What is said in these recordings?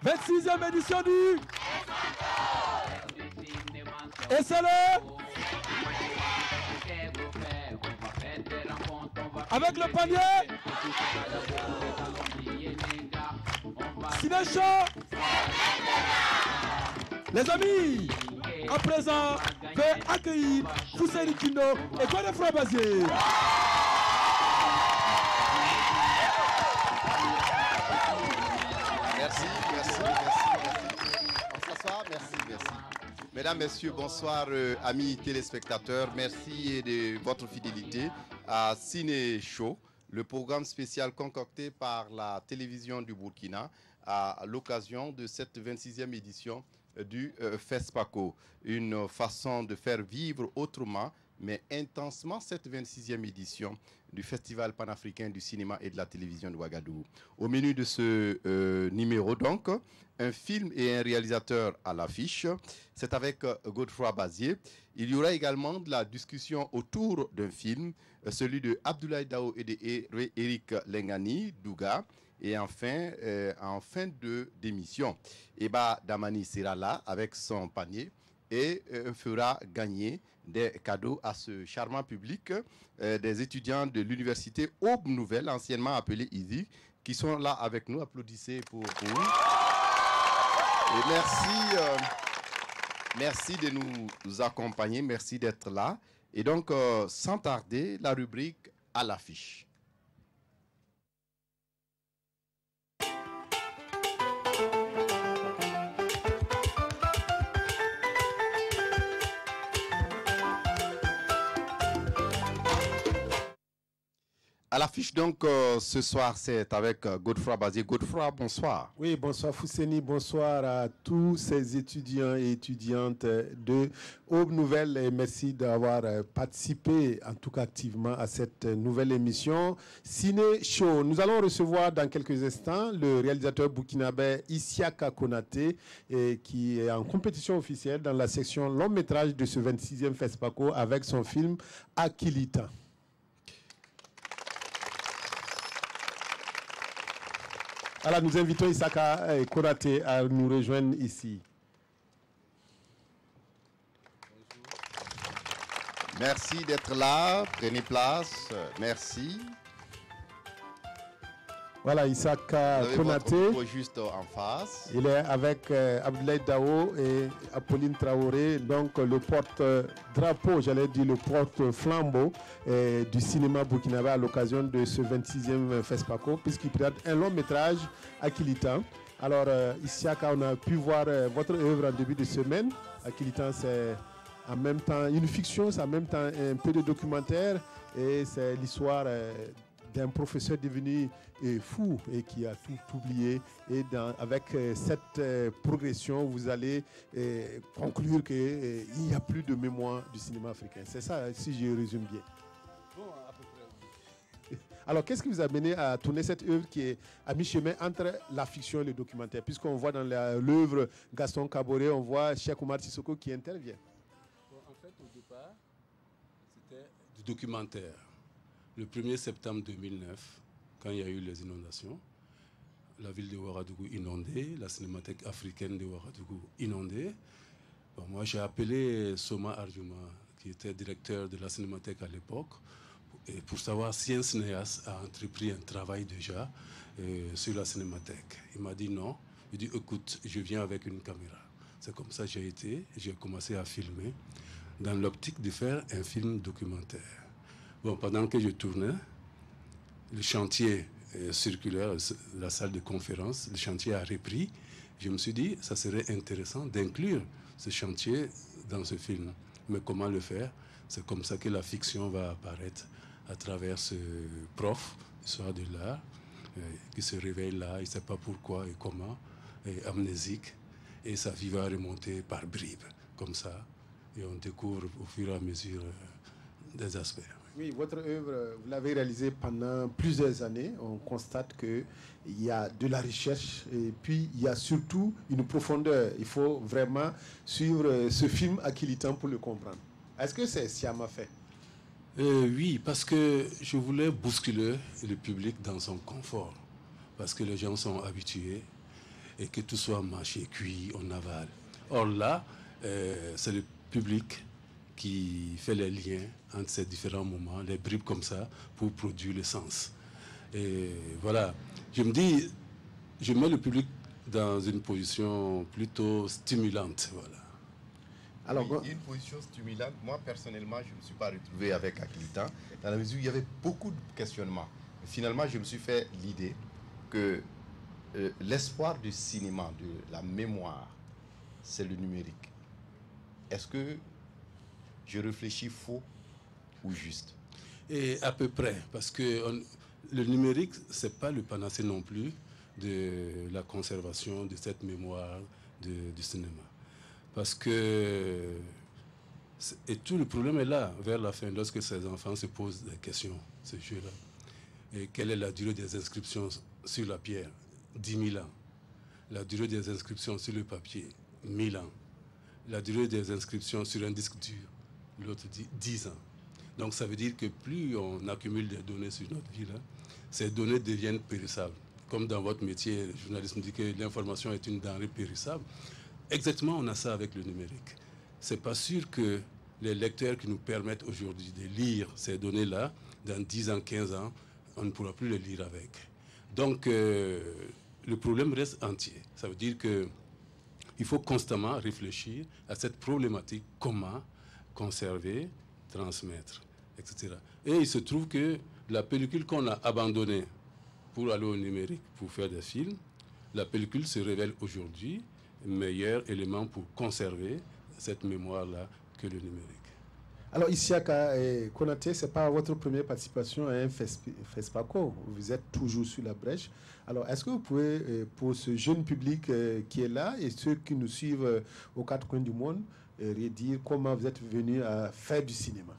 26e édition du SLE avec le panier Ciné Show. Les amis, à présent, veuillez accueillir Fousseni Kino et Godefroid Bazier. Merci. On s'assoit, merci. Mesdames, Messieurs, bonsoir amis téléspectateurs. Merci de votre fidélité à Ciné Show, le programme spécial concocté par la télévision du Burkina à l'occasion de cette 26e édition du FESPACO. Une façon de faire vivre autrement, mais intensement, cette 26e édition du Festival panafricain du cinéma et de la télévision de Ouagadougou. Au menu de ce numéro, donc, un film et un réalisateur à l'affiche. C'est avec Godefroid Bazier. Il y aura également de la discussion autour d'un film, celui de Abdoulaye Dao et d'Eric Lengani, Douga. Et enfin, en fin d'émission, Eba Damani sera là avec son panier et fera gagner des cadeaux à ce charmant public des étudiants de l'université Aube Nouvelle, anciennement appelée ISI, qui sont là avec nous. Applaudissez pour eux. Et merci de nous accompagner, merci d'être là. Et donc, sans tarder, la rubrique à l'affiche. À l'affiche donc ce soir c'est avec Godefroid Bazier. Godefroid, bonsoir. Oui, bonsoir Fousseni, bonsoir à tous ces étudiants et étudiantes de Aube Nouvelle et merci d'avoir participé en tout cas activement à cette nouvelle émission Ciné Show. Nous allons recevoir dans quelques instants le réalisateur burkinabé Isiaka Konaté qui est en compétition officielle dans la section long métrage de ce 26e FESPACO avec son film Akilita. Alors, nous invitons Isiaka Konaté à nous rejoindre ici. Merci d'être là. Prenez place. Merci. Voilà, Isiaka Konaté. Juste en face. Il est avec Abdoulaye Dao et Apolline Traoré, donc le porte-drapeau, j'allais dire le porte-flambeau du cinéma burkinabé à l'occasion de ce 26e FESPACO, puisqu'il présente un long métrage, Akilita. Alors, Isiaka, on a pu voir votre œuvre en début de semaine. Akilita, c'est en même temps une fiction, c'est en même temps un peu de documentaire et c'est l'histoire d'un professeur devenu fou et qui a tout oublié. Et avec cette progression, vous allez conclure qu'il n'y a plus de mémoire du cinéma africain. C'est ça, si je résume bien. Bon, à peu près. Alors, qu'est-ce qui vous a mené à tourner cette œuvre qui est à mi-chemin entre la fiction et le documentaire? Puisqu'on voit dans l'œuvre Gaston Kaboré, on voit Cheikh Oumar Sissoko qui intervient. Bon, en fait, au départ, c'était du documentaire. Le 1er septembre 2009, quand il y a eu les inondations, la ville de Ouagadougou inondée, la cinémathèque africaine de Ouagadougou inondée. Bon, moi, j'ai appelé Soma Arjuma, qui était directeur de la cinémathèque à l'époque, pour savoir si un cinéaste a entrepris un travail déjà sur la cinémathèque. Il m'a dit non. Il dit écoute, je viens avec une caméra. C'est comme ça que j'ai commencé à filmer dans l'optique de faire un film documentaire. Bon, pendant que je tournais, le chantier circulaire, la salle de conférence, le chantier a repris. Je me suis dit, ça serait intéressant d'inclure ce chantier dans ce film. Mais comment le faire? C'est comme ça que la fiction va apparaître à travers ce prof, l'histoire de l'art, qui se réveille là, il ne sait pas pourquoi et comment, et amnésique. Et sa vie va remonter par bribes, comme ça. Et on découvre au fur et à mesure des aspects. Oui, votre œuvre, vous l'avez réalisée pendant plusieurs années. On constate qu'il y a de la recherche et puis il y a surtout une profondeur. Il faut vraiment suivre ce film Akilitan pour le comprendre. Est-ce que c'est sciemment fait? Oui, parce que je voulais bousculer le public dans son confort. Parce que les gens sont habitués et que tout soit mâché, cuit, on avale. Or là, c'est le public qui fait les liens entre ces différents moments, les bribes comme ça, pour produire le sens. Et voilà, je me dis, je mets le public dans une position plutôt stimulante. Voilà. Alors, oui, une position stimulante. Moi, personnellement, je ne me suis pas retrouvé avec Akilitan, dans la mesure où il y avait beaucoup de questionnements. Finalement, je me suis fait l'idée que l'espoir du cinéma, de la mémoire, c'est le numérique. Est-ce que je réfléchis faux ou juste? Et à peu près, parce que le numérique, ce n'est pas le panacée non plus de la conservation de cette mémoire du cinéma. Parce que, et tout le problème est là, vers la fin, lorsque ces enfants se posent des questions, ce jeu-là. Et quelle est la durée des inscriptions sur la pierre? 10 000 ans. La durée des inscriptions sur le papier? 1000 ans. La durée des inscriptions sur un disque dur? L'autre dit 10 ans. Donc ça veut dire que plus on accumule des données sur notre vie, là, ces données deviennent périssables. Comme dans votre métier, le journalisme dit que l'information est une denrée périssable. Exactement, on a ça avec le numérique. C'est pas sûr que les lecteurs qui nous permettent aujourd'hui de lire ces données-là, dans 10 ans, 15 ans, on ne pourra plus les lire avec. Donc, le problème reste entier. Ça veut dire qu'il faut constamment réfléchir à cette problématique, comment conserver, transmettre, etc. Et il se trouve que la pellicule qu'on a abandonnée pour aller au numérique, pour faire des films, la pellicule se révèle aujourd'hui meilleur élément pour conserver cette mémoire-là que le numérique. Alors, Isiaka Konaté, ce n'est pas votre première participation à un FESPACO. Vous êtes toujours sur la brèche. Alors, est-ce que vous pouvez, pour ce jeune public qui est là et ceux qui nous suivent aux quatre coins du monde, redire comment vous êtes venu à faire du cinéma?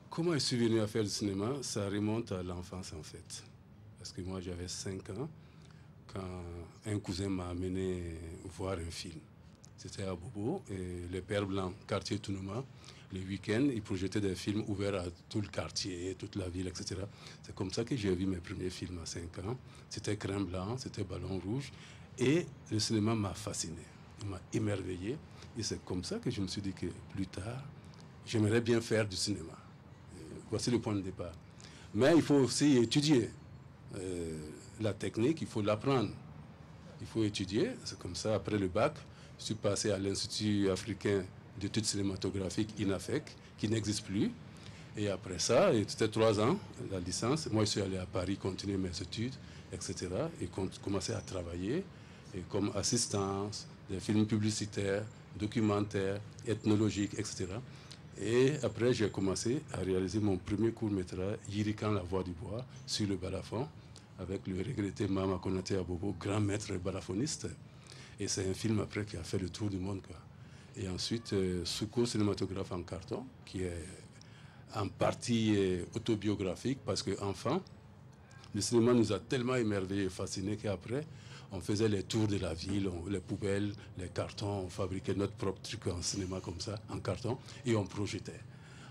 Comment je suis venu à faire du cinéma? Ça remonte à l'enfance, en fait. Parce que moi, j'avais 5 ans quand un cousin m'a amené voir un film. C'était à Bobo, et les Pères Blancs, quartier Tounouma. Les week-ends, ils projetaient des films ouverts à tout le quartier, toute la ville, etc. C'est comme ça que j'ai vu mes premiers films à 5 ans. C'était Crème Blanc, c'était Ballon Rouge. Et le cinéma m'a fasciné, m'a émerveillé. Et c'est comme ça que je me suis dit que plus tard, j'aimerais bien faire du cinéma. Voici le point de départ. Mais il faut aussi étudier. La technique, il faut l'apprendre. Il faut étudier. C'est comme ça, après le bac, je suis passé à l'Institut africain d'études cinématographiques, INAFEC, qui n'existe plus. Et après ça, c'était 3 ans, la licence. Moi, je suis allé à Paris continuer mes études, etc. Et commencer à travailler et comme assistance, des films publicitaires, documentaires, ethnologiques, etc. Et après, j'ai commencé à réaliser mon premier court-métrage, Yirikan, la voix du bois, sur le balafon, avec le regretté Mama Konaté Abobo, grand maître balafoniste. Et c'est un film après qui a fait le tour du monde, quoi. Et ensuite, Souko, cinématographe en carton, qui est en partie autobiographique, parce qu'enfant, le cinéma nous a tellement émerveillés et fascinés qu'après, on faisait les tours de la ville, les poubelles, les cartons, on fabriquait notre propre truc en cinéma comme ça, en carton, et on projetait.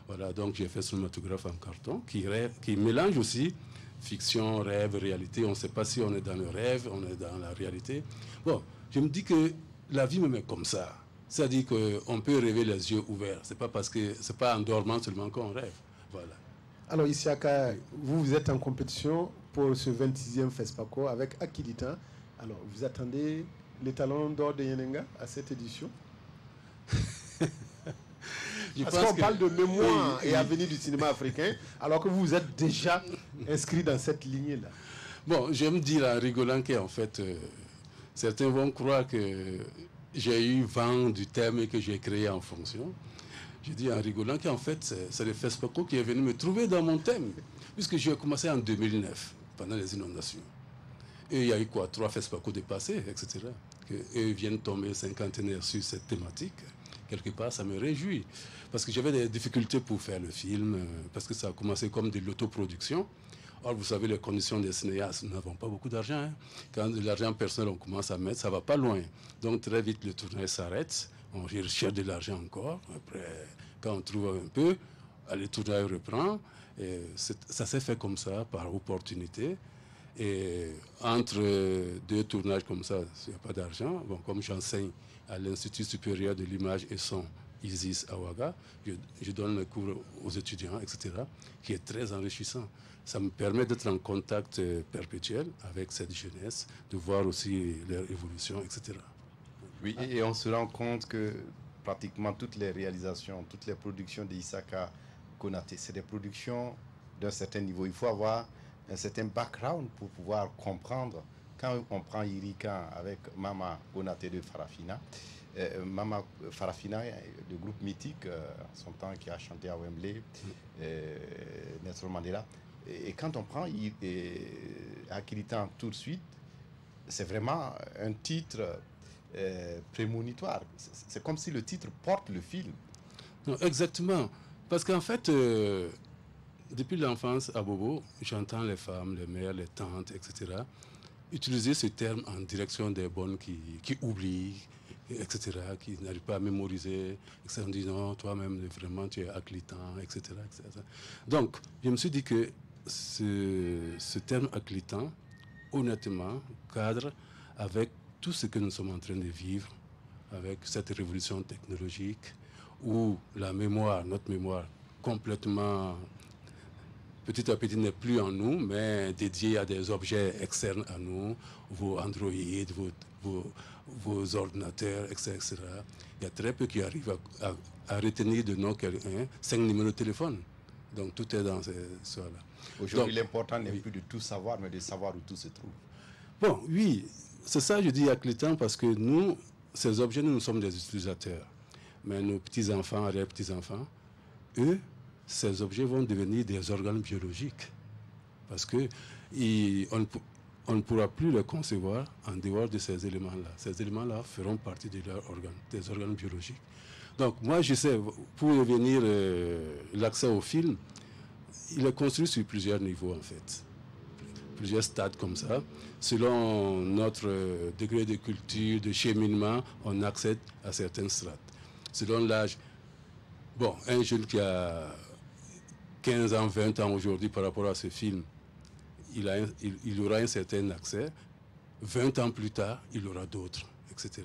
Voilà, donc j'ai fait cinématographe en carton, qui mélange aussi fiction, rêve, réalité. On ne sait pas si on est dans le rêve, on est dans la réalité. Bon, je me dis que la vie me met comme ça. C'est-à-dire qu'on peut rêver les yeux ouverts. C'est pas parce que c'est pas en dormant seulement qu'on rêve. Voilà. Alors, Isiaka, vous êtes en compétition pour ce 26e FESPACO avec Akilitan. Alors, vous attendez les talons d'or de Yenenga à cette édition? Parce qu'on parle de mémoire et avenir du cinéma africain, alors que vous êtes déjà inscrit dans cette lignée-là. Bon, j'aime dire en rigolant qu'en fait, certains vont croire que j'ai eu vent du thème et que j'ai créé en fonction. Je dis en rigolant qu'en fait, c'est le FESPACO qui est venu me trouver dans mon thème, puisque j'ai commencé en 2009, pendant les inondations. Et il y a eu quoi, 3 FESPACO dépassés, etc. Eux viennent tomber cinquantenaire sur cette thématique. Quelque part, ça me réjouit. Parce que j'avais des difficultés pour faire le film, parce que ça a commencé comme de l'autoproduction. Or, vous savez, les conditions des cinéastes, nous n'avons pas beaucoup d'argent. Hein. Quand de l'argent personnel, on commence à mettre, ça ne va pas loin. Donc, très vite, le tournage s'arrête. On recherche de l'argent encore. Après, quand on trouve un peu, le tournage reprend. Et ça s'est fait comme ça, par opportunité. Et entre deux tournages comme ça, il n'y a pas d'argent. Bon, comme j'enseigne à l'Institut supérieur de l'image et son, ISIS à Ouaga, je donne le cours aux étudiants, etc., qui est très enrichissant. Ça me permet d'être en contact perpétuel avec cette jeunesse, de voir aussi leur évolution, etc. Oui, et on se rend compte que pratiquement toutes les réalisations, toutes les productions d'Issaka Konaté, c'est des productions d'un certain niveau. Il faut avoir un certain background pour pouvoir comprendre. Quand on prend Irika avec Mama Konaté de Farafina, Mama Farafina, le groupe mythique, en son temps, qui a chanté à Wembley, Nelson Mandela. Et quand on prend Akilitan tout de suite, c'est vraiment un titre prémonitoire. C'est comme si le titre porte le film. Non, exactement. Parce qu'en fait, depuis l'enfance à Bobo, j'entends les femmes, les mères, les tantes, etc., utiliser ce terme en direction des bonnes qui oublient, etc., qui n'arrivent pas à mémoriser, etc. On dit non, toi-même, vraiment, tu es Akilitan, etc., etc. Donc, je me suis dit que ce terme Akilitan, honnêtement, cadre avec tout ce que nous sommes en train de vivre, avec cette révolution technologique, où la mémoire, notre mémoire, complètement, petit à petit, n'est plus en nous, mais dédiée à des objets externes à nous, vos Android, vos ordinateurs, etc., etc. Il y a très peu qui arrivent à retenir de nom quelqu'un 5 numéros de téléphone. Donc tout est dans ce soir-là. Aujourd'hui, l'important n'est plus de tout savoir, mais de savoir où tout se trouve. Bon, oui, c'est ça que je dis à Akilitan, parce que nous, ces objets, nous sommes des utilisateurs. Mais nos petits-enfants, arrière-petits-enfants, eux, ces objets vont devenir des organes biologiques. Parce que on ne pourra plus les concevoir en dehors de ces éléments-là. Ces éléments-là feront partie de leurs organes, des organes biologiques. Donc moi, je sais, pour revenir l'accès au film, il est construit sur plusieurs niveaux, en fait. Plusieurs stades comme ça. Selon notre degré de culture, de cheminement, on accède à certaines strates. Selon l'âge, bon, un jeune qui a 15 ans, 20 ans aujourd'hui par rapport à ce film, il aura un certain accès. 20 ans plus tard, il aura d'autres, etc.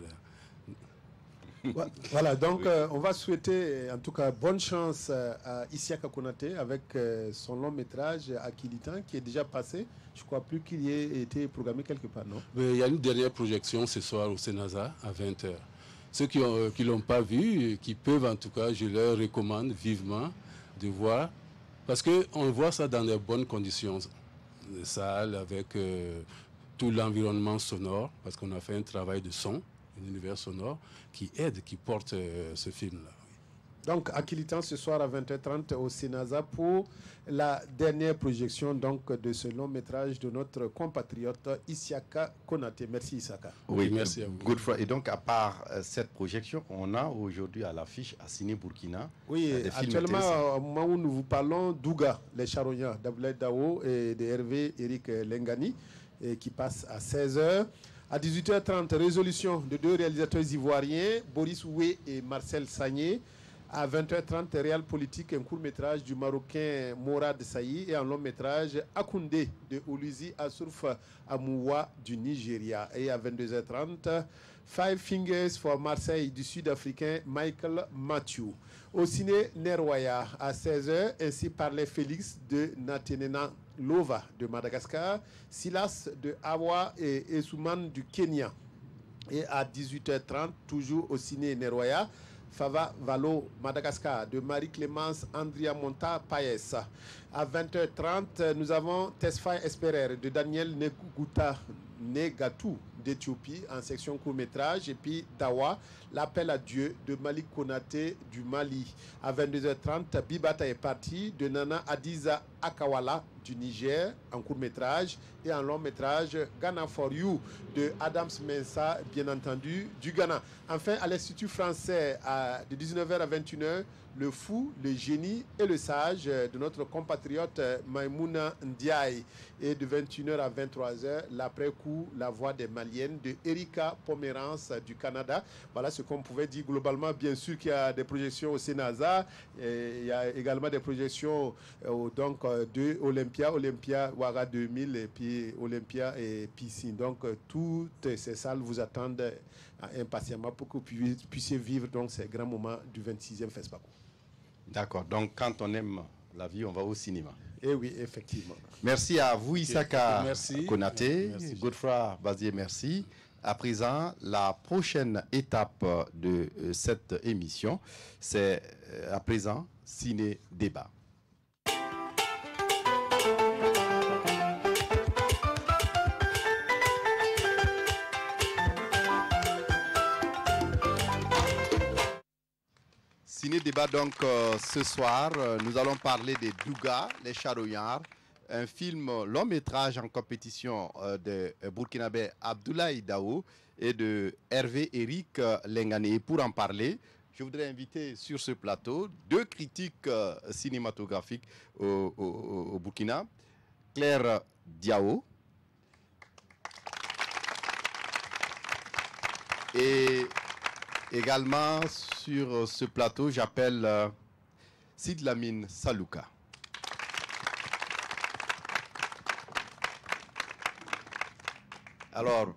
Voilà, donc on va souhaiter en tout cas bonne chance à Isiaka Konaté avec son long métrage Akilitan qui est déjà passé. Je ne crois plus qu'il y ait été programmé quelque part, non? Mais il y a une dernière projection ce soir au Sénasa à 20h. Ceux qui ne l'ont pas vu, qui peuvent en tout cas, je leur recommande vivement de voir, parce qu'on voit ça dans de bonnes conditions. Les salles avec tout l'environnement sonore, parce qu'on a fait un travail de son, un univers sonore, qui aide, qui porte ce film-là. Donc, Akilitan ce soir à 20h30 au Sénasa pour la dernière projection donc, de ce long métrage de notre compatriote Isiaka Konaté. Merci Isiaka. Oui, merci à vous. Godefroy. Et donc, à part cette projection, on a aujourd'hui à l'affiche à Ciné Burkina. Oui, actuellement, au moment où nous vous parlons, Douga, les Charognats, d'Abdoulaye Dao et de Hervé Eric Lengani, qui passe à 16h. À 18h30, résolution de 2 réalisateurs ivoiriens, Boris Oué et Marcel Sagné. À 20h30, réal politique, un court-métrage du Marocain Morad Saï et un long-métrage Akoundé de Olusi Assourf Amouwa du Nigeria. Et à 22h30, Five Fingers for Marseille du Sud-Africain Michael Mathieu. Au ciné Nerwaya à 16h, ainsi parlait Félix de Natenena Lova de Madagascar, Silas de Awa et Esouman du Kenya. Et à 18h30, toujours au ciné Nerwaya, Fava Valo, Madagascar, de Marie-Clémence Andria Monta Paes. À 20h30, nous avons Tesfaye Esperer de Daniel Neguta Negatou d'Éthiopie en section court-métrage. Et puis Dawa, l'appel à Dieu de Malik Konaté du Mali. À 22h30, Bibata est parti de Nana Adiza Akawala du Niger en court-métrage et en long-métrage Ghana for You de Adams Mensah, bien entendu, du Ghana. Enfin, à l'Institut français de 19h à 21h, Le Fou, le Génie et le Sage de notre compatriote Maïmouna Ndiaye. Et de 21h à 23h, l'après-coup, La Voix des Maliennes de Erika Pomerance du Canada. Voilà ce qu'on pouvait dire globalement. Bien sûr qu'il y a des projections au Sénasa, il y a également des projections de Olympia Ouaga 2000 et puis Olympia et Piscine. Donc toutes ces salles vous attendent impatiemment pour que vous puissiez vivre donc ces grands moments du 26e FESPACO. D'accord, donc quand on aime la vie, on va au cinéma. Eh oui, effectivement. Merci à vous, Issaka Konaté. Merci. Godefroy Bazier, merci. À présent, la prochaine étape de cette émission, c'est à présent Ciné Débat. Ciné Débat donc ce soir, nous allons parler des Douga, les Charognards, un film long métrage en compétition de Burkinabé Abdoulaye Dao et de Hervé Eric Lengane. Et pour en parler, je voudrais inviter sur ce plateau deux critiques cinématographiques au Burkina, Claire Diao et également sur ce plateau, j'appelle Sid Lamine Salouka. Alors,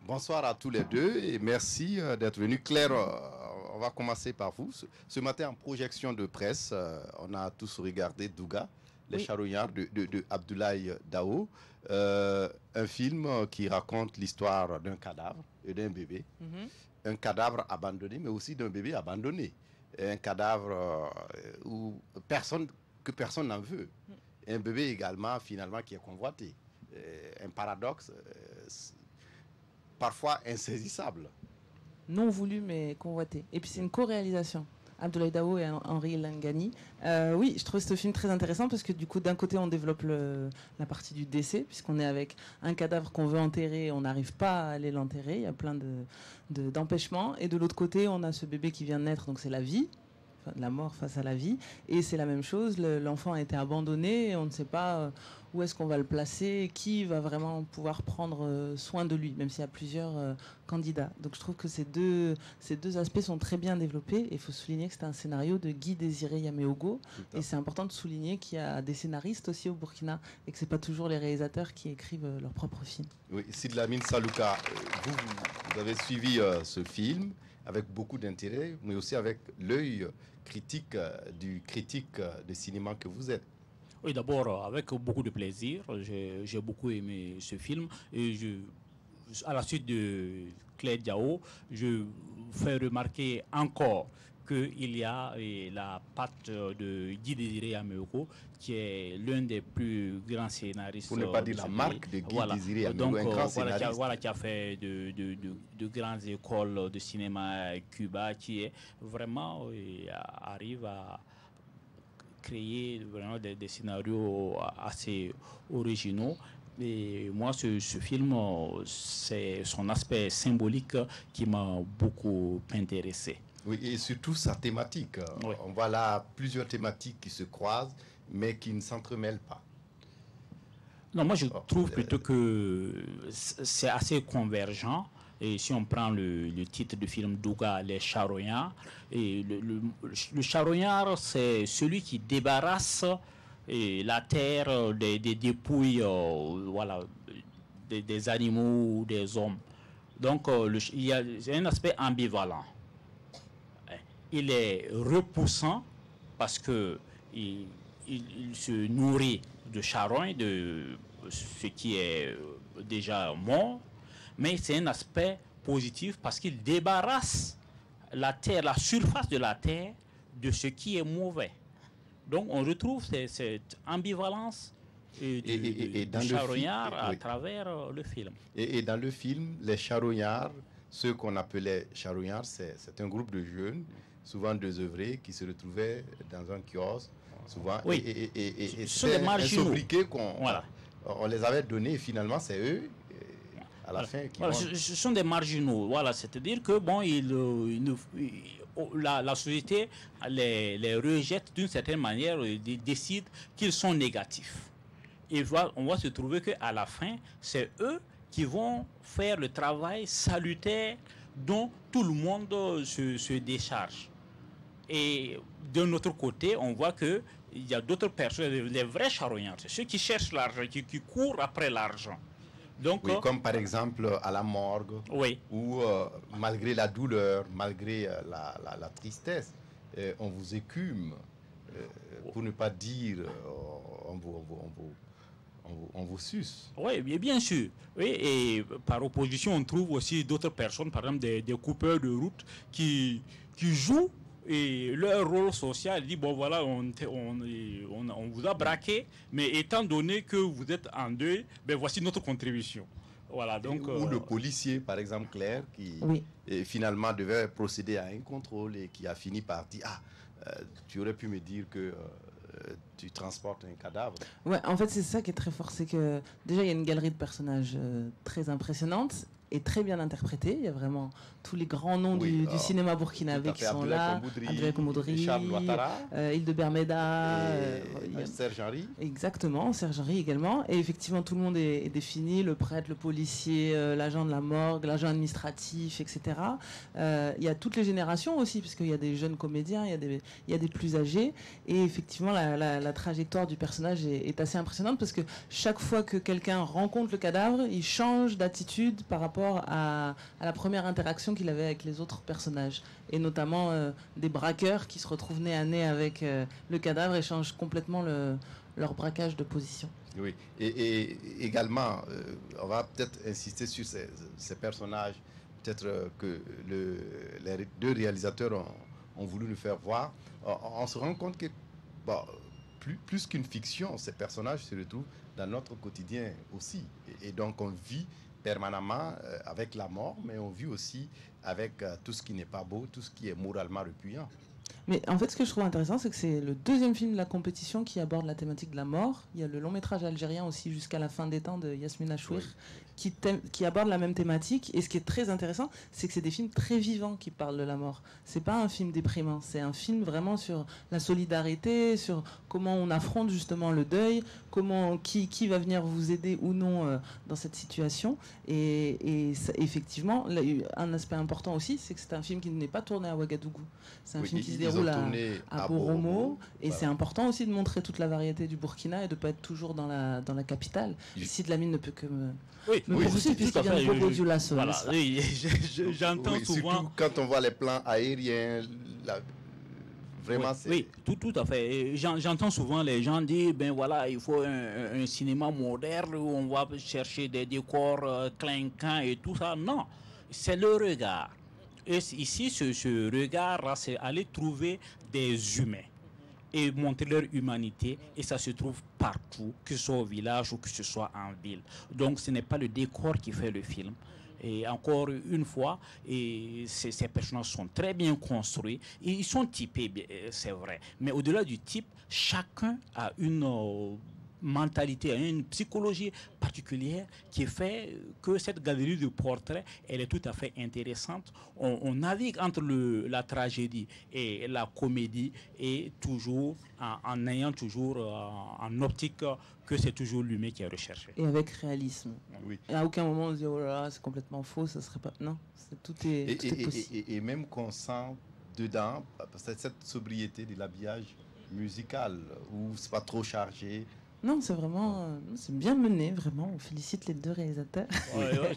bonsoir à tous les deux et merci d'être venus. Claire, on va commencer par vous. Ce matin, en projection de presse, on a tous regardé Douga, les Charognards de Abdoulaye Dao, un film qui raconte l'histoire d'un cadavre et d'un bébé. Un cadavre abandonné, mais aussi d'un bébé abandonné. Un cadavre que personne n'en veut. Un bébé également, finalement, qui est convoité. Un paradoxe parfois insaisissable. Non voulu, mais convoité. Et puis c'est une co-réalisation. Abdoulaye Dao et Henri Lengani. Oui, je trouve ce film très intéressant parce que du coup, d'un côté, on développe la partie du décès, puisqu'on est avec un cadavre qu'on veut enterrer, on n'arrive pas à aller l'enterrer, il y a plein d'empêchements. Et de l'autre côté, on a ce bébé qui vient de naître, donc c'est la vie, la mort face à la vie. Et c'est la même chose, l'enfant a été abandonné, et on ne sait pas où est-ce qu'on va le placer, qui va vraiment pouvoir prendre soin de lui, même s'il y a plusieurs candidats. Donc je trouve que ces deux aspects sont très bien développés. Et il faut souligner que c'est un scénario de Guy Désiré Yaméogo. Et c'est important de souligner qu'il y a des scénaristes aussi au Burkina et que ce n'est pas toujours les réalisateurs qui écrivent leurs propres films. Oui, Sid Lamine Salouka, vous avez suivi ce film avec beaucoup d'intérêt, mais aussi avec l'œil critique du critique de cinéma que vous êtes. Oui, d'abord, avec beaucoup de plaisir. J'ai beaucoup aimé ce film. Et à la suite de Claire Diao, je fais remarquer encore qu'il y a la patte de Guy Désiré Yaméogo, qui est l'un des plus grands scénaristes. Pour ne pas dire la marque de Guy Désiré Yaméogo, un grand scénariste. Qui a fait de grandes écoles de cinéma à Cuba, qui est vraiment arrive à créer vraiment des scénarios assez originaux. Et moi, ce film, c'est son aspect symbolique qui m'a beaucoup intéressé. Oui, et surtout sa thématique. Oui. On voit là plusieurs thématiques qui se croisent, mais qui ne s'entremêlent pas. Non, moi, je trouve plutôt que c'est assez convergent. Et si on prend le titre du film Douga, les Charognards, et le charognard, c'est celui qui débarrasse la terre des dépouilles des animaux ou des hommes. Donc, il y a un aspect ambivalent. Il est repoussant parce que il se nourrit de charogne, de ce qui est déjà mort. Mais c'est un aspect positif parce qu'il débarrasse la terre, la surface de la terre, de ce qui est mauvais. Donc on retrouve cette ambivalence du charognard à travers le film. Et dans le film, les charognards, ceux qu'on appelait charognards, c'est un groupe de jeunes, souvent désœuvrés, qui se retrouvaient dans un kiosque souvent. Oui. Et ce sont des marginaux. un sobriquet qu'on Voilà. on les avait donnés et finalement c'est eux à la fin qui Voilà, vont... ce sont des marginaux. Voilà, c'est-à-dire que bon, la société les rejette d'une certaine manière, décide qu'ils sont négatifs. Et on va se trouver qu'à la fin, c'est eux qui vont faire le travail salutaire dont tout le monde se décharge. Et d'un autre côté, on voit qu'il y a d'autres personnes, les vrais charognards, ceux qui cherchent l'argent, qui courent après l'argent. Donc, oui, comme par exemple à la morgue, oui. où malgré la douleur, malgré la tristesse, on vous écume, pour ne pas dire on vous suce. Oui, bien sûr. Oui, et par opposition, on trouve aussi d'autres personnes, par exemple des coupeurs de route, qui jouent et leur rôle social. Ils disent, bon voilà, on vous a braqué, mais étant donné que vous êtes en deuil, ben voici notre contribution. Voilà, donc, ou le policier, par exemple, Claire, qui finalement devait procéder à un contrôle et qui a fini par dire, tu aurais pu me dire que... tu transportes un cadavre. Ouais, en fait, c'est ça qui est très fort. C'est que déjà, il y a une galerie de personnages très impressionnante et très bien interprétée. Il y a vraiment tous les grands noms du cinéma burkinabé qui sont là. Abdoulaye Koumoudri, Charles Ouattara, Hildebert Méda, Serge Henry. Exactement, Serge Henry également. Et effectivement, tout le monde est défini, le prêtre, le policier, l'agent de la morgue, l'agent administratif, etc. Il y a toutes les générations aussi, puisqu'il y a des jeunes comédiens, il y a des plus âgés. Et effectivement, la trajectoire du personnage est assez impressionnante, parce que chaque fois que quelqu'un rencontre le cadavre, il change d'attitude par rapport à la première interaction qu'il avait avec les autres personnages. Et notamment des braqueurs qui se retrouvent nez à nez avec le cadavre et changent complètement leur braquage de position. Oui, et également, on va peut-être insister sur ces personnages, peut-être que les deux réalisateurs ont voulu nous faire voir. On se rend compte que plus qu'une fiction, ces personnages se retrouvent dans notre quotidien aussi. Et donc on vit permanemment avec la mort, mais on vit aussi avec tout ce qui n'est pas beau, tout ce qui est moralement repugnant. Mais en fait, ce que je trouve intéressant, c'est que c'est le deuxième film de la compétition qui aborde la thématique de la mort. Il y a le long métrage algérien aussi, Jusqu'à la fin des temps, de Yasmina Chouir, qui aborde la même thématique. Et ce qui est très intéressant, c'est que c'est des films très vivants qui parlent de la mort. C'est pas un film déprimant, c'est un film vraiment sur la solidarité, sur comment on affronte justement le deuil, qui va venir vous aider ou non dans cette situation. Et ça, effectivement, là, un aspect important aussi, c'est que c'est un film qui n'est pas tourné à Ouagadougou. C'est un film qui se déroule à Boromo. Et c'est important aussi de montrer toute la variété du Burkina et de ne pas être toujours dans la capitale. Ici, de la mine ne peut que me poursuivre, puisqu'il vient de Bobo Dioulasso. Voilà, oui, j'entends souvent... Surtout quand on voit les plans aériens... Vraiment, oui, tout à fait. J'entends souvent les gens dire, ben voilà, il faut un cinéma moderne où on va chercher des décors clinquants et tout ça. Non, c'est le regard. Et ici, ce regard-là, c'est aller trouver des humains et montrer leur humanité. Et ça se trouve partout, que ce soit au village ou que ce soit en ville. Donc, ce n'est pas le décor qui fait le film. Et encore une fois, ces personnages sont très bien construits. Et ils sont typés, c'est vrai. Mais au-delà du type, chacun a une mentalité, une psychologie particulière qui fait que cette galerie de portraits, elle est tout à fait intéressante. On navigue entre la tragédie et la comédie, et toujours en ayant toujours en optique que c'est toujours l'humain qui est recherché. Et avec réalisme. Oui. Et à aucun moment on se dit oh là là, c'est complètement faux, ça serait pas. Non, tout est possible. Et même qu'on sent dedans cette sobriété de l'habillage musical, où c'est pas trop chargé. Non, c'est vraiment, c'est bien mené, vraiment. On félicite les deux réalisateurs.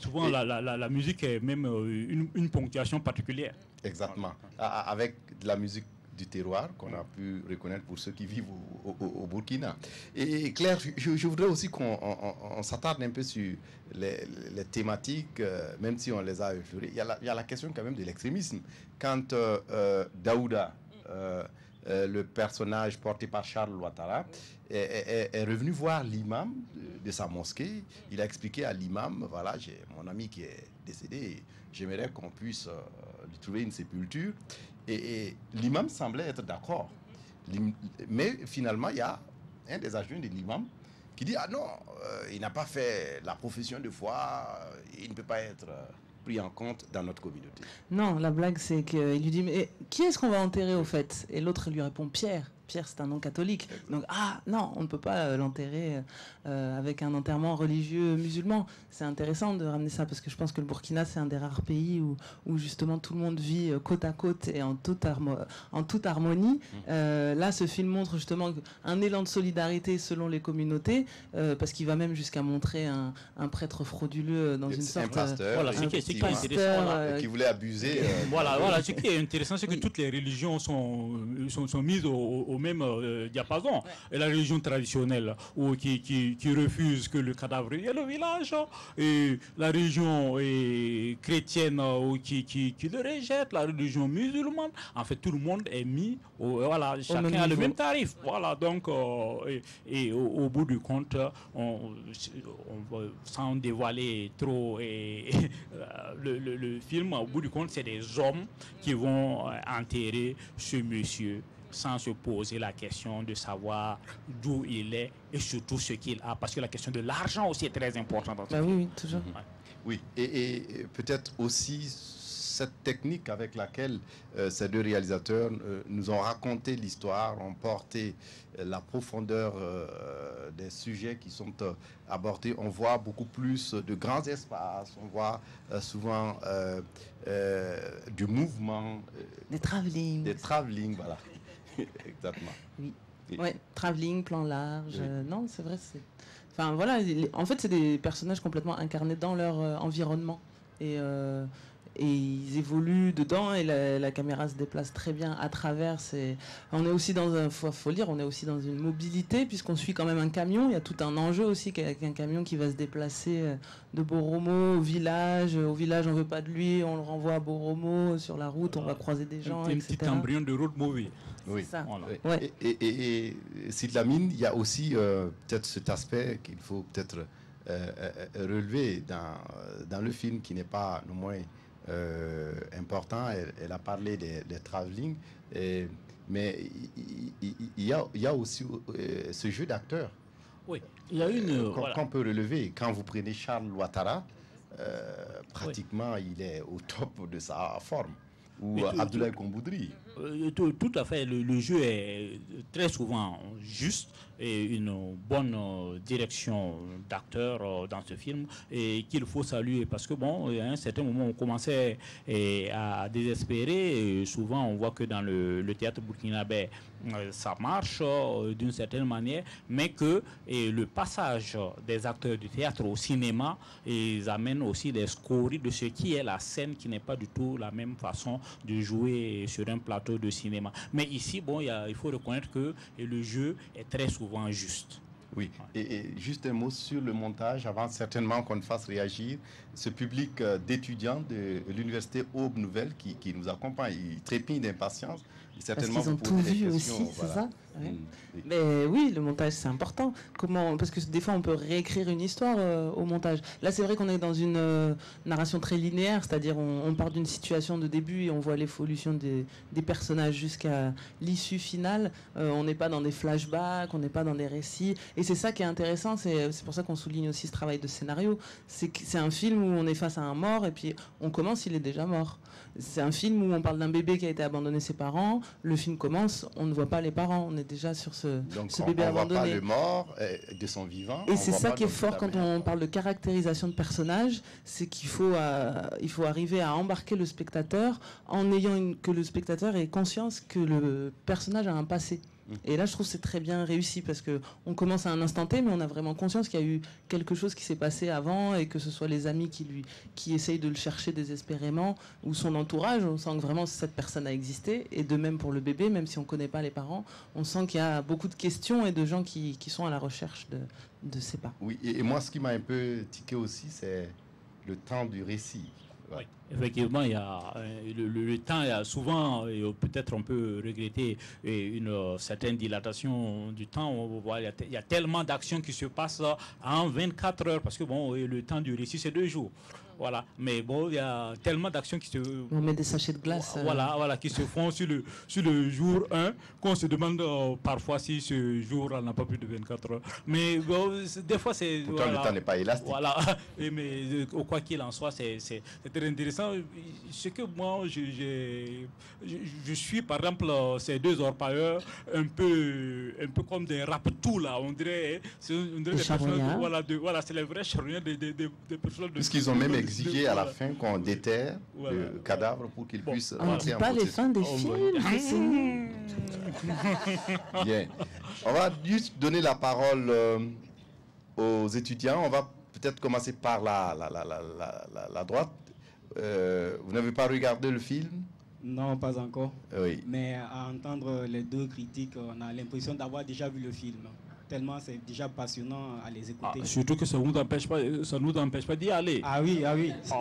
Souvent, la musique est même une ponctuation particulière. Exactement. Avec de la musique du terroir qu'on a pu reconnaître pour ceux qui vivent au Burkina. Et Claire, je voudrais aussi qu'on s'attarde un peu sur les thématiques, même si on les a effleurées. Il y a la question quand même de l'extrémisme. Quand Daouda, le personnage porté par Charles Ouattara, est revenu voir l'imam de sa mosquée. Il a expliqué à l'imam, voilà, j'ai mon ami qui est décédé, j'aimerais qu'on puisse lui trouver une sépulture. Et l'imam semblait être d'accord. Mais finalement, il y a un des adjoints de l'imam qui dit, ah non, il n'a pas fait la profession de foi, il ne peut pas être pris en compte dans notre communauté. Non, la blague, c'est qu'il lui dit, mais qui est-ce qu'on va enterrer au fait? Et l'autre lui répond, Pierre. Pierre, c'est un nom catholique. Donc, ah non, on ne peut pas l'enterrer avec un enterrement religieux musulman. C'est intéressant de ramener ça parce que je pense que le Burkina, c'est un des rares pays où justement tout le monde vit côte à côte et en toute harmonie. Là, ce film montre justement un élan de solidarité selon les communautés parce qu'il va même jusqu'à montrer un prêtre frauduleux dans une sorte... Un pasteur, voilà, ce qui est intéressant, qui voulait abuser. Voilà, ce qui est intéressant, c'est que toutes les religions sont mises au même diapason. Et la religion traditionnelle qui refuse que le cadavre y ait le village, et la religion chrétienne qui le rejette, la religion musulmane, en fait tout le monde est mis, voilà, chacun a le même tarif. Voilà, donc, et au bout du compte, sans dévoiler trop le film, au bout du compte, c'est des hommes qui vont enterrer ce monsieur sans se poser la question de savoir d'où il est et surtout ce qu'il a. Parce que la question de l'argent aussi est très importante. Bah oui, toujours. Oui, et peut-être aussi cette technique avec laquelle ces deux réalisateurs nous ont raconté l'histoire, ont porté la profondeur des sujets qui sont abordés. On voit beaucoup plus de grands espaces, on voit souvent du mouvement. Des travelling. Des travelling, voilà. Exactement. Oui. Ouais, travelling, plan large. Non, c'est vrai. Enfin voilà. En fait, c'est des personnages complètement incarnés dans leur environnement et ils évoluent dedans et la caméra se déplace très bien à travers. On est aussi dans faut lire, on est aussi dans une mobilité puisqu'on suit quand même un camion. Il y a tout un enjeu aussi avec un camion qui va se déplacer de Boromo au village. Au village, on veut pas de lui, on le renvoie à Boromo. Sur la route, on va croiser des gens, un petit embryon de road movie. Oui. Ça. Voilà. Ouais. Et Sidlamine, il y a aussi peut-être cet aspect qu'il faut peut-être relever dans le film qui n'est pas non moins important. Elle a parlé des travelling, mais il y a aussi ce jeu d'acteur. Oui, il y a une qu'on peut relever. Quand vous prenez Charles Ouattara, pratiquement il est au top de sa forme. Ou Abdoulaye Komboudri. Tout à fait. Le jeu est très souvent juste et une bonne direction d'acteur dans ce film et qu'il faut saluer parce que bon, à un certain moment on commençait à désespérer et souvent on voit que dans le théâtre burkinabé ça marche d'une certaine manière, mais que le passage des acteurs du théâtre au cinéma, ils amènent aussi des scories de ce qui est la scène qui n'est pas du tout la même façon de jouer sur un plateau de cinéma. Mais ici, bon, il faut reconnaître que le jeu est très souvent juste. Oui, et juste un mot sur le montage, avant certainement qu'on fasse réagir ce public d'étudiants de l'université Aube Nouvelle qui nous accompagne. Ils trépignent d'impatience. Parce qu'ils ont tout vu aussi, c'est ça? Oui. Mais oui, le montage, c'est important. Parce que des fois, on peut réécrire une histoire au montage. Là, c'est vrai qu'on est dans une narration très linéaire, c'est-à-dire on part d'une situation de début et on voit l'évolution des personnages jusqu'à l'issue finale. On n'est pas dans des flashbacks, on n'est pas dans des récits. Et c'est ça qui est intéressant, c'est pour ça qu'on souligne aussi ce travail de scénario. C'est un film où on est face à un mort et puis on commence, il est déjà mort. C'est un film où on parle d'un bébé qui a été abandonné de ses parents. Le film commence, on ne voit pas les parents, on est déjà sur ce bébé abandonné. Donc on ne voit pas le mort de son vivant. Et c'est ça qui est fort quand on parle de caractérisation de personnages, c'est qu'il faut arriver à embarquer le spectateur en ayant que le spectateur ait conscience que le personnage a un passé. Et là, je trouve que c'est très bien réussi parce que on commence à un instant T, mais on a vraiment conscience qu'il y a eu quelque chose qui s'est passé avant et que ce soit les amis qui essayent de le chercher désespérément ou son entourage. On sent que vraiment cette personne a existé. Et de même pour le bébé, même si on ne connaît pas les parents, on sent qu'il y a beaucoup de questions et de gens qui sont à la recherche de ses pas. Oui, et moi, ce qui m'a un peu tiqué aussi, c'est le temps du récit. Oui, effectivement, il y a le temps, il y a souvent, peut-être on peut regretter une certaine dilatation du temps. On voit, il y a tellement d'actions qui se passent en 24 heures, parce que bon, le temps du récit, c'est 2 jours. Voilà. Mais bon, il y a tellement d'actions qui se... On met des sachets de glace. Voilà, qui se font sur le jour 1, qu'on se demande parfois si ce jour-là n'a pas plus de 24 heures. Mais bon, des fois, c'est... Pourtant, le temps n'est pas élastique. Voilà. Mais quoi qu'il en soit, c'est très intéressant. Ce que moi, je suis, par exemple, ces 2 orpailleurs, un peu comme des rap-tout, là. On dirait des personnes... Voilà, c'est les vrais charognards des personnes... Puisqu'ils ont même exigé à la fin qu'on déterre le cadavre pour qu'ils puissent on ne dit pas les fins des films. Bien. On va juste donner la parole aux étudiants. On va peut-être commencer par la droite. Vous n'avez pas regardé le film? Non, pas encore. Oui. Mais à entendre les 2 critiques, on a l'impression d'avoir déjà vu le film. Tellement c'est déjà passionnant à les écouter. Surtout que ça ne nous empêche pas d'y aller. Ah oui.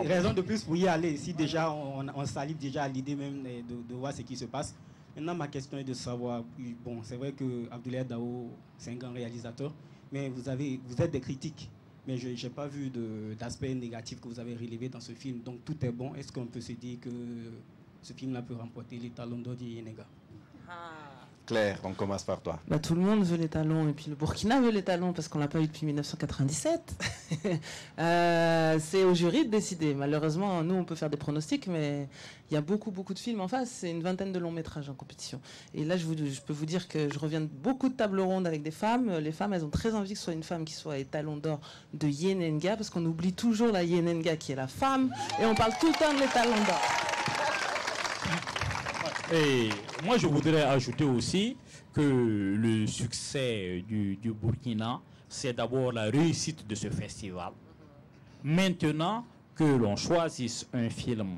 Raison de plus pour y aller. Si déjà on salive déjà à l'idée même de voir ce qui se passe. Maintenant, ma question est de savoir, bon, c'est vrai que Abdoulaye Dao, c'est un grand réalisateur, mais vous êtes des critiques. Mais je n'ai pas vu d'aspect négatif que vous avez relevé dans ce film. Donc tout est bon. Est-ce qu'on peut se dire que ce film-là peut remporter les talons d'or du Yenenga? Claire, on commence par toi. Tout le monde veut les talons, et puis le Burkina veut les talons parce qu'on l'a pas eu depuis 1997. C'est au jury de décider. Malheureusement, nous, on peut faire des pronostics, mais il y a beaucoup de films en face. C'est une vingtaine de longs métrages en compétition. Et là, je peux vous dire que je reviens de beaucoup de tables rondes avec des femmes. Les femmes, elles ont très envie que ce soit une femme qui soit étalon d'or de Yenenga, parce qu'on oublie toujours la Yenenga qui est la femme, et on parle tout le temps de l'étalon d'or. Et moi, je voudrais ajouter aussi que le succès du Burkina, c'est d'abord la réussite de ce festival. Maintenant, que l'on choisisse un film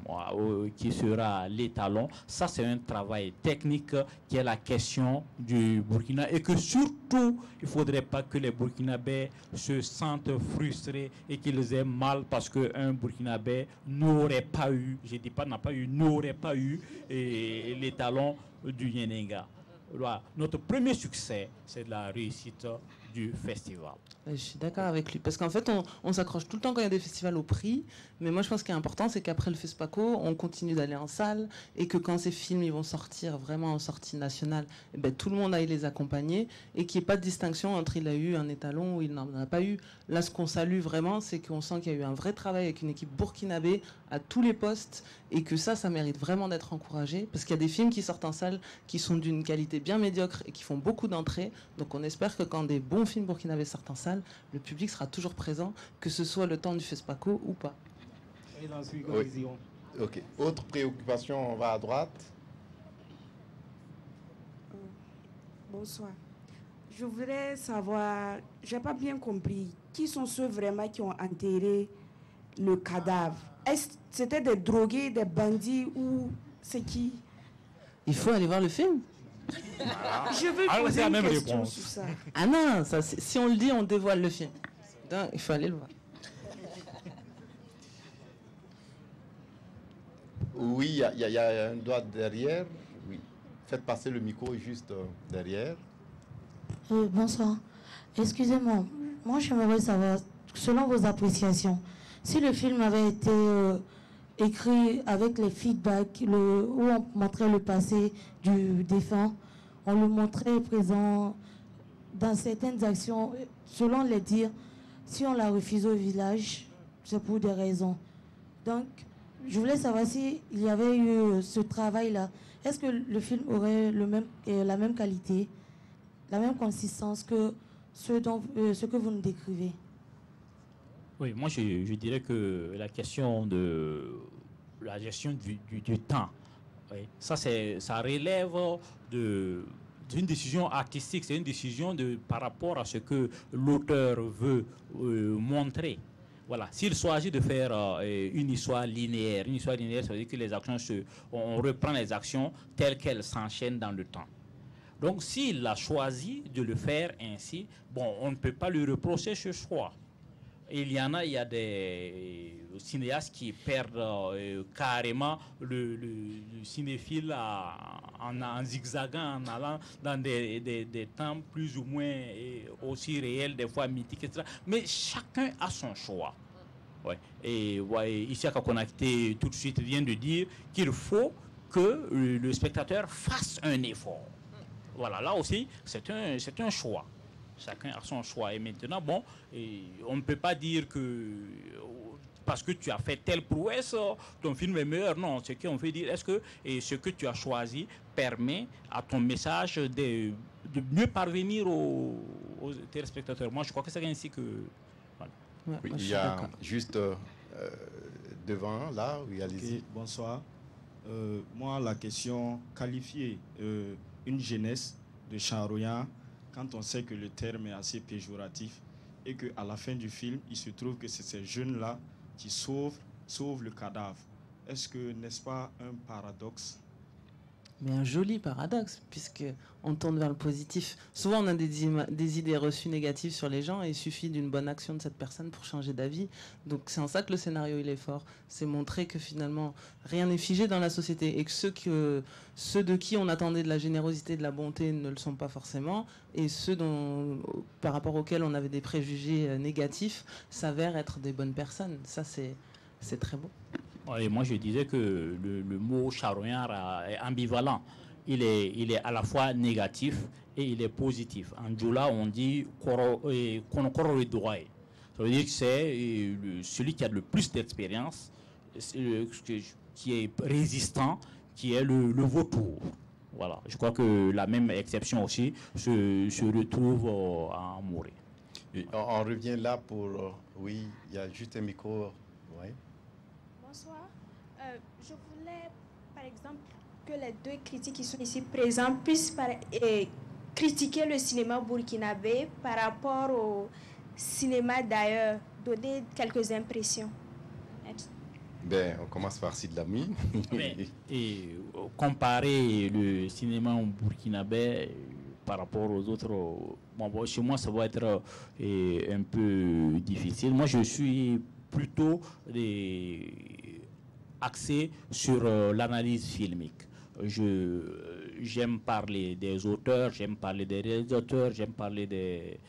qui sera l'étalon, ça c'est un travail technique qui est la question du Burkina, et que surtout, il ne faudrait pas que les Burkinabés se sentent frustrés et qu'ils aient mal parce qu'un Burkinabé n'aurait pas eu, je ne dis pas n'a pas eu, n'aurait pas eu l'étalon du Yenenga. Voilà. Notre premier succès, c'est la réussite du festival. Je suis d'accord avec lui, parce qu'en fait, on s'accroche tout le temps quand il y a des festivals au prix, mais moi je pense qu'il est important, c'est qu'après le FESPACO, on continue d'aller en salle, et que quand ces films ils vont sortir vraiment en sortie nationale, tout le monde aille les accompagner, et qu'il n'y ait pas de distinction entre il a eu un étalon ou il n'en a pas eu. Là, ce qu'on salue vraiment, c'est qu'on sent qu'il y a eu un vrai travail avec une équipe burkinabé à tous les postes, et que ça mérite vraiment d'être encouragé, parce qu'il y a des films qui sortent en salle qui sont d'une qualité bien médiocre et qui font beaucoup d'entrées, donc on espère que quand des bons films burkinabés sortent en salle, le public sera toujours présent, que ce soit le temps du FESPACO ou pas. Et dans celui que oui. nous irons. Ok. Autre préoccupation, on va à droite. Bonsoir. Je voudrais savoir, j'ai pas bien compris, qui sont ceux vraiment qui ont enterré le cadavre? Est-ce que c'était des drogués, des bandits ou c'est qui? Il faut aller voir le film. Je veux poser une question sur ça. Ah non, ça, si on le dit, on dévoile le film. Donc, il faut aller le voir. Oui, il y a un doigt derrière. Oui. Faites passer le micro juste derrière. Bonsoir. Excusez-moi. Moi, j'aimerais savoir, selon vos appréciations, si le film avait été écrit avec les feedbacks, où on montrait le passé du défunt, on le montrait présent dans certaines actions, selon les dires, si on l'a refusé au village, c'est pour des raisons. Donc, je voulais savoir s'il y avait eu ce travail-là. Est-ce que le film aurait la même qualité, la même consistance que ce que vous nous décrivez? Oui, moi je dirais que la question de la gestion du temps, oui, ça relève d'une décision artistique, c'est une décision par rapport à ce que l'auteur veut montrer. Voilà. S'il s'agit de faire une histoire linéaire, ça veut dire que les actions on reprend les actions telles qu'elles s'enchaînent dans le temps. Donc s'il a choisi de le faire ainsi, bon, on ne peut pas lui reprocher ce choix. Il y a des cinéastes qui perdent carrément le cinéphile en zigzagant, en allant dans des temps plus ou moins aussi réels, des fois mythiques, etc. Mais chacun a son choix. Ouais. Et ouais, Isiaka Konaté tout de suite vient de dire qu'il faut que le spectateur fasse un effort. Voilà, là aussi, c'est un choix. Chacun a son choix. Et maintenant, bon, on ne peut pas dire que parce que tu as fait telle prouesse, ton film est meilleur. Non, ce qu'on veut dire, est-ce que ce que tu as choisi permet à ton message de mieux parvenir aux téléspectateurs? Moi, je crois que c'est ainsi que... Voilà. Ouais, oui, il y a juste devant, là, oui, allez-y. Okay, bonsoir. Moi, la question, qualifier une jeunesse de charognard, quand on sait que le terme est assez péjoratif et qu'à la fin du film, il se trouve que c'est ces jeunes-là qui sauvent le cadavre. Est-ce que, n'est-ce pas un paradoxe? Mais un joli paradoxe, puisqu'on tourne vers le positif. Souvent, on a des idées reçues négatives sur les gens et il suffit d'une bonne action de cette personne pour changer d'avis. Donc, c'est en ça que le scénario, il est fort. C'est montrer que finalement, rien n'est figé dans la société et que ceux de qui on attendait de la générosité, de la bonté ne le sont pas forcément, et ceux par rapport auxquels on avait des préjugés négatifs s'avèrent être des bonnes personnes. Ça, c'est très beau. Et moi, je disais que le mot charognard est ambivalent. Il est à la fois négatif et il est positif. En Djoula, on dit konokoro droit. Ça veut dire que c'est celui qui a le plus d'expérience, qui est résistant, qui est le vautour. Voilà. Je crois que la même exception aussi se retrouve à Morée. On revient là pour... oui, il y a juste un micro. Ouais. Bonsoir. Je voulais, par exemple, que les deux critiques qui sont ici présents puissent critiquer le cinéma burkinabé par rapport au cinéma d'ailleurs, donner quelques impressions. Ben, on commence par Sid Lamine. Et comparer le cinéma burkinabé par rapport aux autres, bon, chez moi, ça va être un peu difficile. Moi, je suis plutôt axé sur l'analyse filmique. J'aime parler des auteurs, j'aime parler des réalisateurs, j'aime parler des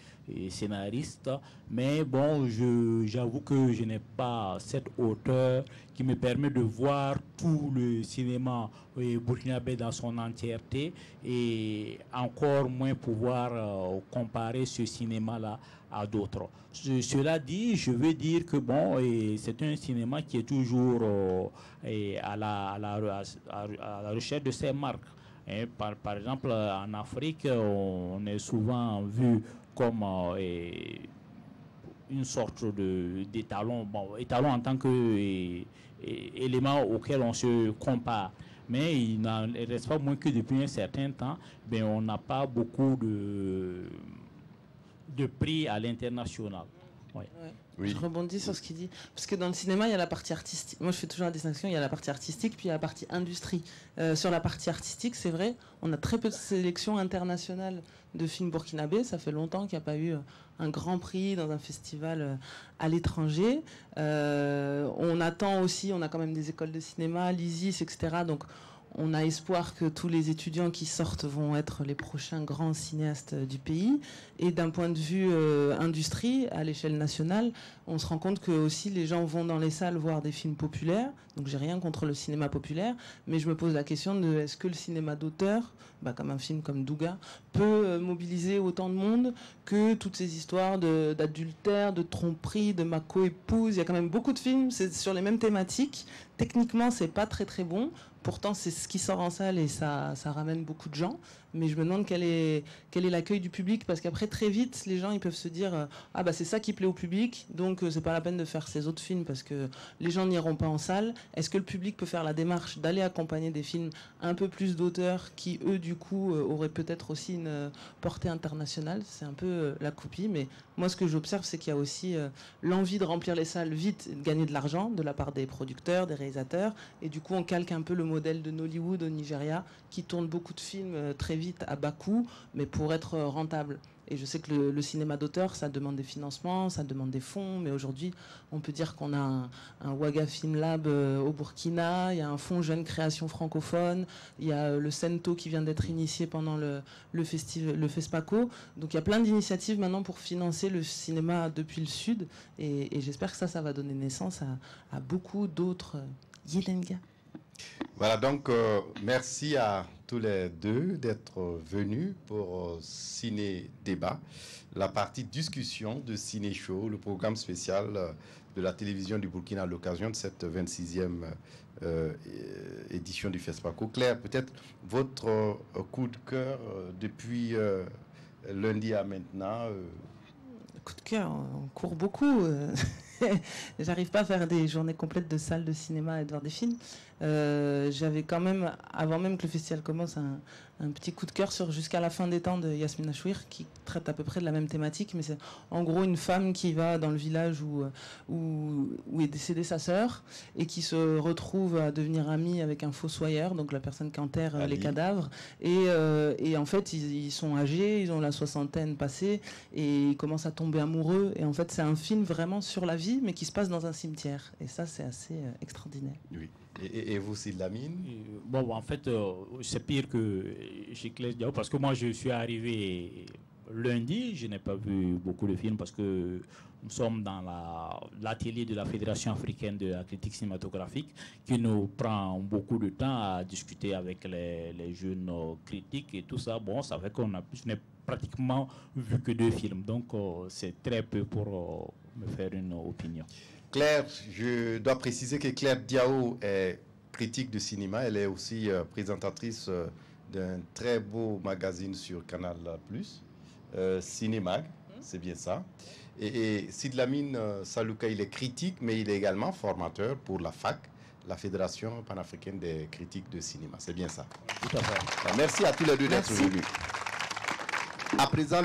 scénaristes, mais bon, j'avoue que je n'ai pas cette hauteur qui me permet de voir tout le cinéma burkinabé dans son entièreté et encore moins pouvoir comparer ce cinéma-là à d'autres. Cela dit, je veux dire que bon, c'est un cinéma qui est toujours à la recherche de ses marques. Par exemple, en Afrique, on est souvent vu comme une sorte d'étalon, étalon en tant qu'élément auquel on se compare. Mais il n'en reste pas moins que depuis un certain temps, on n'a pas beaucoup de prix à l'international. Ouais. Ouais. Oui. Je rebondis sur ce qu'il dit. Parce que dans le cinéma, il y a la partie artistique. Moi, je fais toujours la distinction. Il y a la partie artistique, puis il y a la partie industrie. Sur la partie artistique, c'est vrai, on a très peu de sélection internationale de films burkinabés. Ça fait longtemps qu'il n'y a pas eu un grand prix dans un festival à l'étranger. On attend aussi, on a quand même des écoles de cinéma, l'ISIS, etc. Donc, on a espoir que tous les étudiants qui sortent vont être les prochains grands cinéastes du pays. Et d'un point de vue industrie, à l'échelle nationale, on se rend compte que aussi les gens vont dans les salles voir des films populaires. Donc j'ai rien contre le cinéma populaire, mais je me pose la question de est-ce que le cinéma d'auteur, comme un film comme Douga, peut mobiliser autant de monde que toutes ces histoires d'adultère, de tromperie, de ma co-épouse. Il y a quand même beaucoup de films, c'est sur les mêmes thématiques. Techniquement, c'est pas très très bon. Pourtant, c'est ce qui sort en salle et ça ramène beaucoup de gens. Mais je me demande quel est l'accueil du public, parce qu'après, très vite, les gens ils peuvent se dire c'est ça qui plaît au public, donc c'est pas la peine de faire ces autres films parce que les gens n'iront pas en salle. Est-ce que le public peut faire la démarche d'aller accompagner des films un peu plus d'auteurs qui, eux, du coup, auraient peut-être aussi une portée internationale? C'est un peu la copie, mais moi, ce que j'observe, c'est qu'il y a aussi l'envie de remplir les salles vite et de gagner de l'argent de la part des producteurs, des réalisateurs, et du coup, on calque un peu le modèle de Nollywood au Nigeria, qui tourne beaucoup de films très vite à bas coût, mais pour être rentable. Et je sais que le cinéma d'auteur, ça demande des financements, ça demande des fonds, mais aujourd'hui, on peut dire qu'on a un Ouaga Film Lab au Burkina, il y a un fonds jeune création francophone, il y a le Cento qui vient d'être initié pendant le FESPACO. Donc il y a plein d'initiatives maintenant pour financer le cinéma depuis le Sud, et j'espère que ça va donner naissance à beaucoup d'autres Yelenga. Voilà, donc merci à tous les deux d'être venus pour Ciné Débat, la partie discussion de Ciné Show, le programme spécial de la télévision du Burkina à l'occasion de cette 26e édition du FESPACO. Claire, peut-être votre coup de cœur depuis lundi à maintenant. Coup de cœur, on court beaucoup. J'arrive pas à faire des journées complètes de salles de cinéma et de voir des films. J'avais quand même, avant même que le festival commence, un petit coup de cœur sur Jusqu'à la fin des temps de Yasmina Chouir, qui traite à peu près de la même thématique, mais c'est en gros une femme qui va dans le village où est décédée sa sœur et qui se retrouve à devenir amie avec un fossoyeur, donc la personne qui enterre les cadavres. Et en fait, ils sont âgés, ils ont la soixantaine passée et ils commencent à tomber amoureux. Et en fait, c'est un film vraiment sur la vie, mais qui se passe dans un cimetière. Et ça, c'est assez extraordinaire. Oui. Et vous, Sidy-Lamine? Bon, en fait, c'est pire que chez Claire Diao, parce que moi, je suis arrivé lundi, je n'ai pas vu beaucoup de films, parce que nous sommes dans l'atelier de la Fédération africaine de la critique cinématographique, qui nous prend beaucoup de temps à discuter avec les jeunes critiques et tout ça. Bon, ça fait je n'ai pratiquement vu que 2 films, donc c'est très peu pour me faire une opinion. Claire, je dois préciser que Claire Diao est critique de cinéma. Elle est aussi présentatrice d'un très beau magazine sur Canal+, Cinémag, c'est bien ça. Et Sidy-Lamine Salouka, il est critique, mais il est également formateur pour la FAC, la Fédération panafricaine des critiques de cinéma. C'est bien ça. Tout à fait. Merci à tous les deux d'être venus. À présent,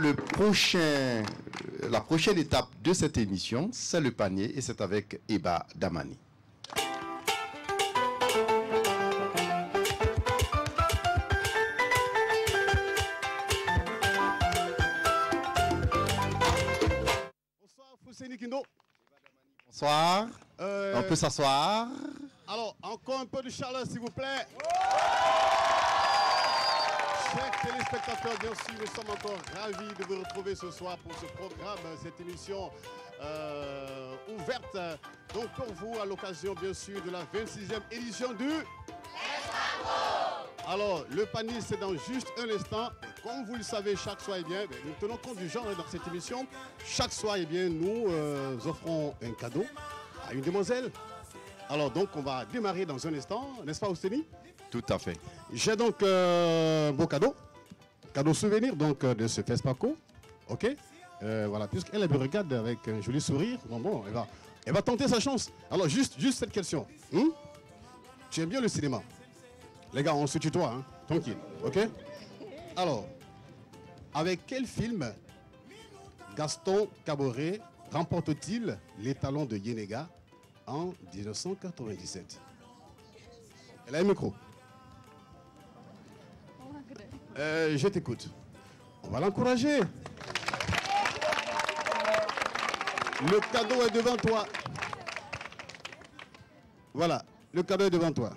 la prochaine étape de cette émission, c'est le panier, et c'est avec Eba Damani. Bonsoir, Fousseni Kindo. Bonsoir. On peut s'asseoir. Alors, encore un peu de chaleur, s'il vous plaît. Chers téléspectateurs, bien sûr, nous sommes encore ravis de vous retrouver ce soir pour ce programme, cette émission ouverte. Donc pour vous, à l'occasion, bien sûr, de la 26e édition du FESPACO. Alors, le panier, c'est dans juste un instant. Et comme vous le savez, chaque soir, eh bien, nous tenons compte du genre dans cette émission. Chaque soir, eh bien, nous offrons un cadeau à une demoiselle. Alors, donc, on va démarrer dans un instant, n'est-ce pas, Ousteni? Tout à fait. J'ai donc un beau cadeau souvenir donc de ce FESPACO, ok. Voilà, puisqu'elle me regarde avec un joli sourire, bon, elle va tenter sa chance. Alors juste cette question, tu aimes bien le cinéma? Les gars, on se tutoie, hein? Tranquille, ok. Alors, avec quel film Gaston Caboret remporte-t-il les talons de Yenega en 1997? Elle a un micro. Je t'écoute. On va l'encourager. Le cadeau est devant toi. Voilà, le cadeau est devant toi.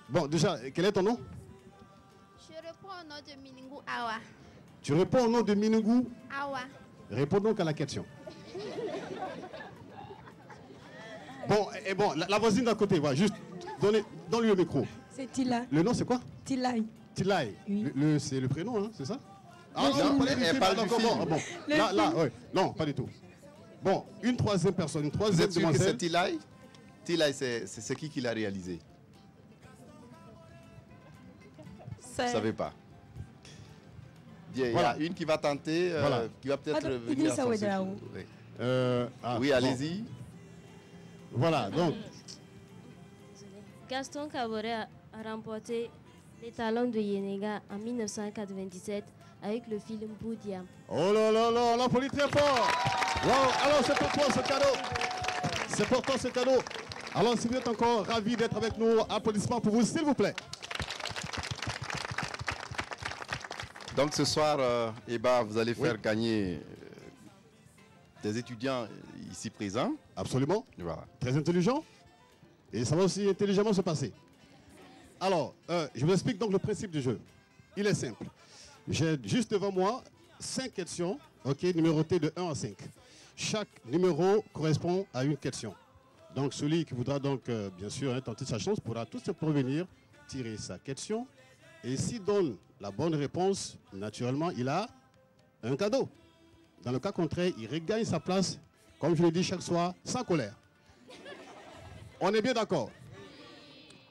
Bon, déjà, quel est ton nom? Je réponds au nom de Minungu Awa. Tu réponds au nom de Minungu Awa. Réponds donc à la question. Bon, et bon, la voisine d'à côté, voilà, juste donne-lui le micro. C'est Tila. Le nom, c'est quoi? Tilai. Tilai. C'est le prénom, hein, c'est ça? Ah non, elle parle du film. Bon. Là, oui. Non, pas du tout. Bon, une troisième personne, une troisième demoiselle. Vous êtes sûr que c'est Tilai? Tilai, c'est qui l'a réalisé? Vous ne savez pas. Bien, voilà. Il y a une qui va tenter, qui va peut-être venir à son séjour. Oui, allez-y. Voilà, donc. Gaston Caboret a remporté les talons de Yenega en 1997 avec le film Boudia. Oh là là là, on l'applaudit très fort. Wow. Alors c'est pour toi ce cadeau. C'est pour toi ce cadeau. Alors si vous êtes encore ravis d'être avec nous, applaudissements pour vous s'il vous plaît. Donc ce soir, Eba, vous allez faire gagner des étudiants ici présents. Absolument. Voilà. Très intelligent. Et ça va aussi intelligemment se passer. Alors, je vous explique donc le principe du jeu. Il est simple. J'ai juste devant moi 5 questions, numérotées de 1 à 5. Chaque numéro correspond à une question. Donc celui qui voudra donc, bien sûr, tenter sa chance pourra tout simplement venir tirer sa question. Et s'il donne la bonne réponse, naturellement, il a un cadeau. Dans le cas contraire, il regagne sa place, comme je l'ai dit chaque soir, sans colère. On est bien d'accord?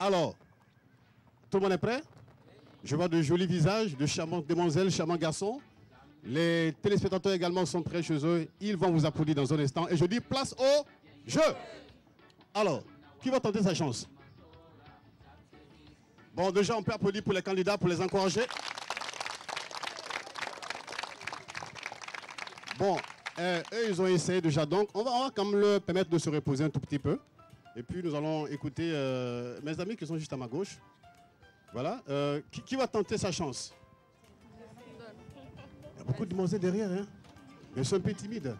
Alors, tout le monde est prêt? Je vois de jolis visages, de charmantes demoiselles, charmants garçons. Les téléspectateurs également sont prêts chez eux. Ils vont vous applaudir dans un instant. Et je dis place au jeu. Alors, qui va tenter sa chance? Bon, déjà, on peut applaudir pour les candidats, pour les encourager. Bon, eux, ils ont essayé déjà. Donc, on va quand même leur permettre de se reposer un tout petit peu. Et puis, nous allons écouter mes amis qui sont juste à ma gauche. Voilà. Qui va tenter sa chance? Il y a beaucoup de demoiselles derrière. Hein? Elles sont un peu timides.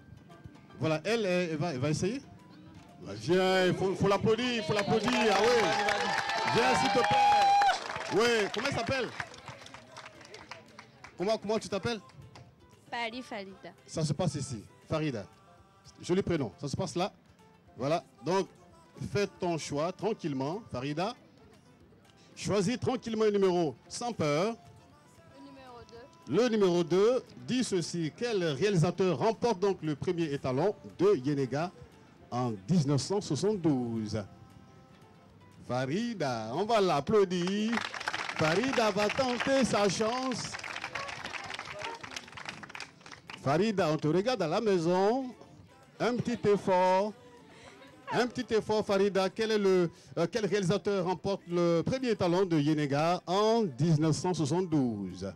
Voilà, elle va essayer. Bah, viens, il faut l'applaudir, il faut l'applaudir. Ah oui. Viens, s'il te plaît. Oui, comment elle s'appelle? Comment tu t'appelles? Farida. Ça se passe ici. Farida. Joli prénom. Ça se passe là. Voilà. Donc, fais ton choix tranquillement, Farida. Choisis tranquillement un numéro sans peur. Le numéro 2 dit ceci. Quel réalisateur remporte donc le premier étalon de Yenega en 1972? Farida, on va l'applaudir. Farida va tenter sa chance. Farida, on te regarde à la maison. Un petit effort. Un petit effort, Farida. Quel réalisateur remporte le premier étalon de Yenega en 1972?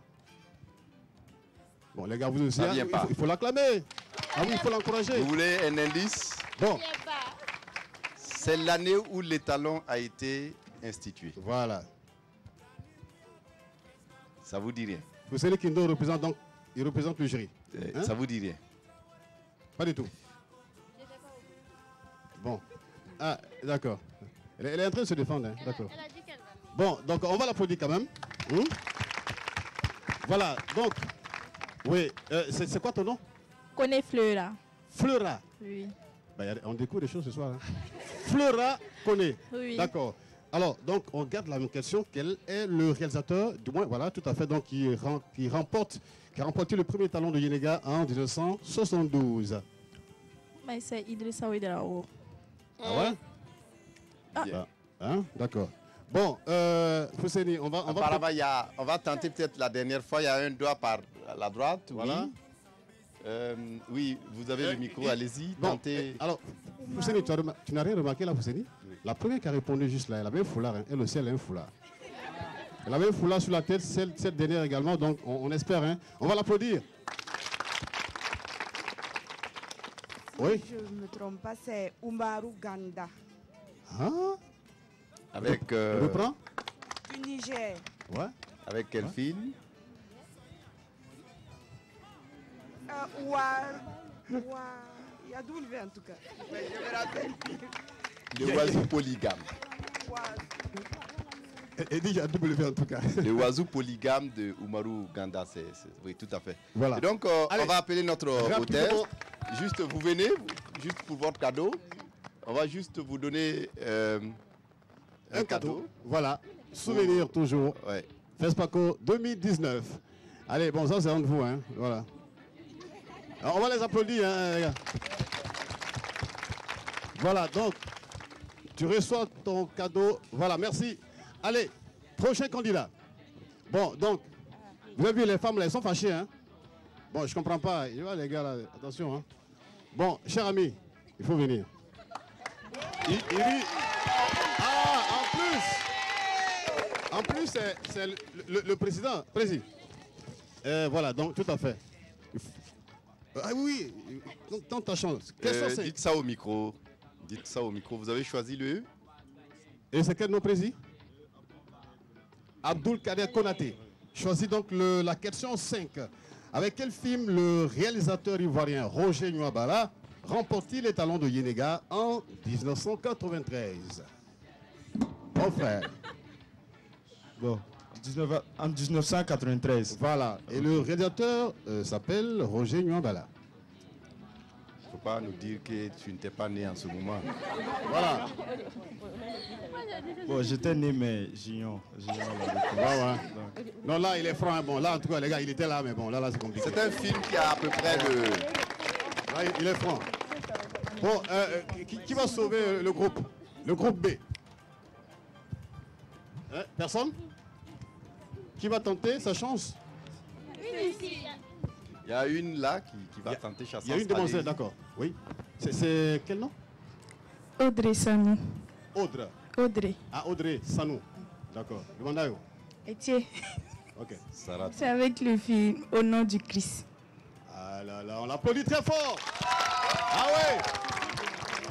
Bon, les gars, vous aussi, il faut l'acclamer. Ah oui, il faut l'encourager. Vous voulez un indice? Bon. C'est l'année où l'étalon a été institué. Voilà. Ça vous dit rien? Vous savez Kindo représente donc, il représente le jury. Hein? Ça vous dit rien? Pas du tout. Bon. Ah, d'accord. Elle est en train de se défendre. Hein? D'accord. Bon, donc on va l'applaudir quand même. Voilà, donc. Oui, c'est quoi ton nom? Connais Fleura. Fleura? Oui. Ben, on découvre des choses ce soir. Hein? Fleura connaît. Oui. D'accord. Alors, donc, on garde la même question. Quel est le réalisateur, du moins, voilà, tout à fait, donc, qui a remporté le premier talon de Yenega en 1972? Mais c'est Idrissa Ouedraogo. Ah ouais? Ah. Hein? D'accord. Bon, Fousseni, on va... on va tenter peut-être la dernière fois. Il y a un doigt par la droite. Voilà. Oui, oui, vous avez le micro, allez-y, bon, tentez. Alors, Fousseni, tu n'as rien remarqué là, Fousseni? La première qui a répondu juste là, elle avait un foulard. Hein. Elle aussi, elle a un foulard. Elle avait un foulard sur la tête, cette dernière également, donc on espère. Hein. On va l'applaudir. Oui. Je ne me trompe pas, c'est Umaru Ganda. Ah. Avec... reprends. Du Niger. Ouais. Avec quel film? Il y a W en tout cas. Je me rappelle. Le oiseau polygame. Et dit il y a W en tout cas. Le oiseau polygame de Umaru Ganda, oui, tout à fait. Voilà. Et donc, on va appeler notre hôtesse. Juste, vous venez, juste pour votre cadeau. On va juste vous donner un cadeau. Voilà. Souvenir toujours. Ouais. FESPACO 2019. Allez, bon, ça c'est entre vous. Hein. Voilà. Alors, on va les applaudir, hein, les gars. Voilà, donc, tu reçois ton cadeau. Voilà, merci. Allez, prochain candidat. Bon, donc, vous avez vu, les femmes, là, elles sont fâchées. Hein? Bon, je comprends pas. Je vois les gars, là, attention. Hein? Bon, cher ami, il faut venir. Il dit... Ah, en plus, c'est le président. Président. Voilà, donc, tout à fait. Ah oui, donc, tente ta chance. Dites ça au micro. Dites ça au micro. Vous avez choisi le... Et c'est quel nom, président? Abdul Kader Konaté. Choisis donc la question 5. Avec quel film le réalisateur ivoirien Roger Nwabala remporte-t-il les talons de Yenega en 1993? Mon frère. Bon, en 1993. Voilà. Et le réalisateur s'appelle Roger Nwabala. Il ne faut pas nous dire que tu n'étais pas né en ce moment. Voilà. Bon, j'étais né, mais j'ignore. Non, là, il est franc. Hein. Bon, là, en tout cas, les gars, il était là, mais bon, là c'est compliqué. C'est un film qui a à peu près le... Là, il est franc. Bon, qui va sauver le groupe? Le groupe B. Hein, personne? Qui va tenter sa chance? Il y a une là qui va tenter Chassance. Il y a une demoiselle, d'accord. Oui. C'est quel nom? Audrey Sanou. Audrey. Audrey. Ah, Audrey Sanou. D'accord. Demandez-vous. Etienne. Ok. C'est avec le film Au nom du Christ. Ah là là, on l'applaudit très fort. Ah ouais.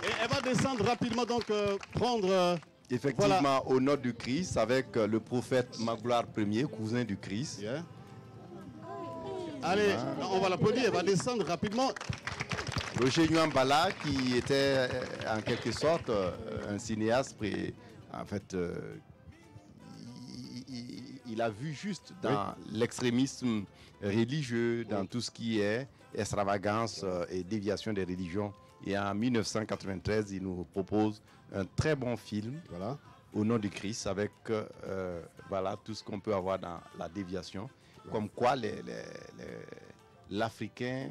Et elle va descendre rapidement, donc prendre... Effectivement, voilà. Au nom du Christ, avec le prophète Magloire Ier, cousin du Christ. Yeah. Allez, on va l'applaudir, elle va descendre rapidement. Roger Nwabala, qui était en quelque sorte un cinéaste, en fait, il a vu juste dans l'extrémisme religieux, dans tout ce qui est extravagance et déviation des religions. Et en 1993, il nous propose un très bon film, voilà, Au nom du Christ, avec voilà, tout ce qu'on peut avoir dans la déviation. Comme quoi l'Africain,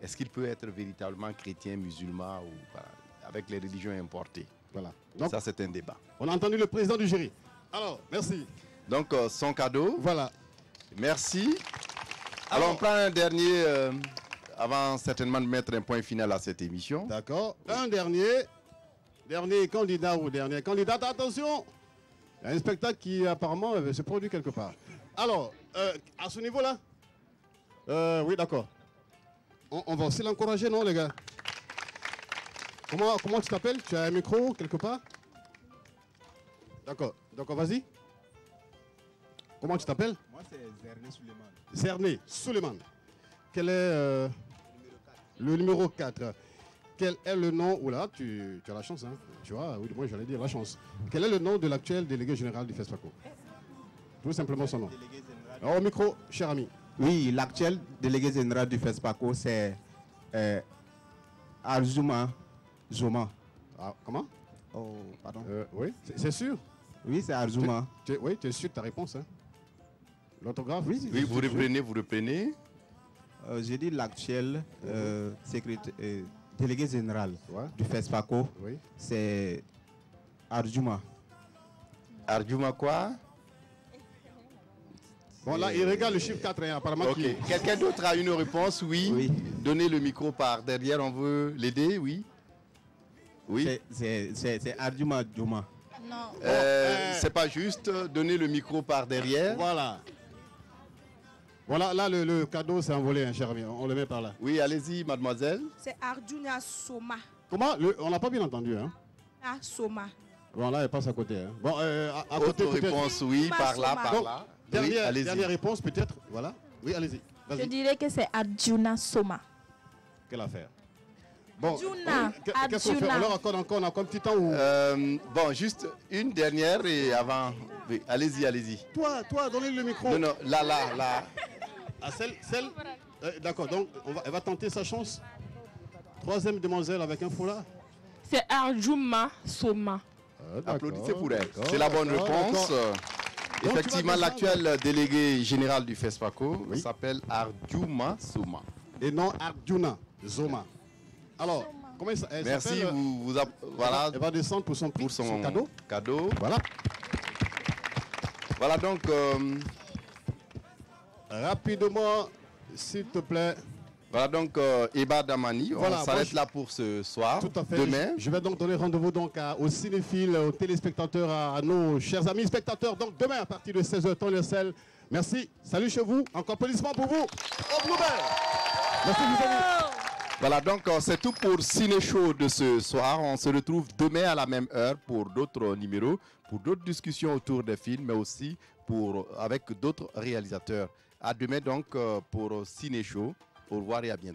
est-ce qu'il peut être véritablement chrétien, musulman, ou voilà, avec les religions importées? Voilà. Donc, ça, c'est un débat. On a entendu le président du jury. Alors, merci. Donc, son cadeau. Voilà. Merci. Alors, on prend un dernier, avant certainement de mettre un point final à cette émission. D'accord. Un dernier candidat ou dernière candidate. Attention, il y a un spectacle qui apparemment se produit quelque part. Alors, à ce niveau-là, oui, d'accord. On va aussi l'encourager, non, les gars? Comment tu t'appelles? Tu as un micro quelque part? D'accord. Donc, vas-y. Comment tu t'appelles? Moi, c'est Zerné Suleiman. Zerné Suleiman. Quel est le numéro 4? Quel est le nom? Oula, tu as la chance, hein? Tu vois, oui, moi j'allais dire la chance. Quel est le nom de l'actuel délégué général du FESPACO? Tout simplement son nom. Alors, au micro, cher ami. Oui, l'actuel délégué général du FESPACO, c'est Arjuma Zoma. Ah, comment? Oh, pardon. Oui, c'est sûr? Oui, c'est Arjuma. Oui, tu es sûr de ta réponse, hein? L'autographe? Oui, vous reprenez. J'ai dit l'actuel délégué général du FESPACO, c'est Arjuma. Arjuma quoi? Bon, là, il regarde le chiffre 4, hein, apparemment. Ok. Quelqu'un d'autre a une réponse? Oui. Donnez le micro par derrière, on veut l'aider, oui. Oui. C'est Arjuma Djouma. Non. C'est pas juste. Donnez le micro par derrière. Voilà. Voilà, là, le cadeau s'est envolé, hein, cher ami. On le met par là. Oui, allez-y, mademoiselle. C'est Arjuna Soma. Comment? On l'a pas bien entendu, hein? Ah, Soma. Bon, là, elle passe à côté. Hein. Bon, à autre côté, réponse, oui, par là, par là. Dernière réponse, peut-être. Voilà. Oui, allez-y. Je dirais que c'est Arjuna Soma. Quelle affaire? Bon, Arjuna. Qu'est-ce qu'on fait? On leur accorde encore, on a comme petit temps ou... Bon, juste une dernière et avant... Oui, allez-y. Toi, donnez le micro. Non, là. Ah, celle d'accord, donc elle va tenter sa chance. Troisième demoiselle avec un foulard. C'est Arjuma Soma. Applaudissez pour elle. C'est la bonne réponse. Effectivement, l'actuel délégué général du FESPACO s'appelle Arjuma Soma. Et non Arjuna Zoma. Alors, comment elle merci, s'appelle? voilà. Elle va descendre pour son cadeau. Voilà donc... rapidement, s'il te plaît. Voilà donc Eba Damani, voilà, on s'arrête là pour ce soir. Tout à fait. Demain. Je vais donc donner rendez-vous donc aux cinéphiles, aux téléspectateurs, à nos chers amis spectateurs. Donc demain à partir de 16h, temps universel. Merci. Salut chez vous. Encore applaudissements pour vous. Au Nouvelle. Merci vous amis. Voilà donc c'est tout pour Ciné Show de ce soir. On se retrouve demain à la même heure pour d'autres numéros, pour d'autres discussions autour des films, mais aussi avec d'autres réalisateurs. À demain donc pour Ciné Show. Au revoir et à bientôt.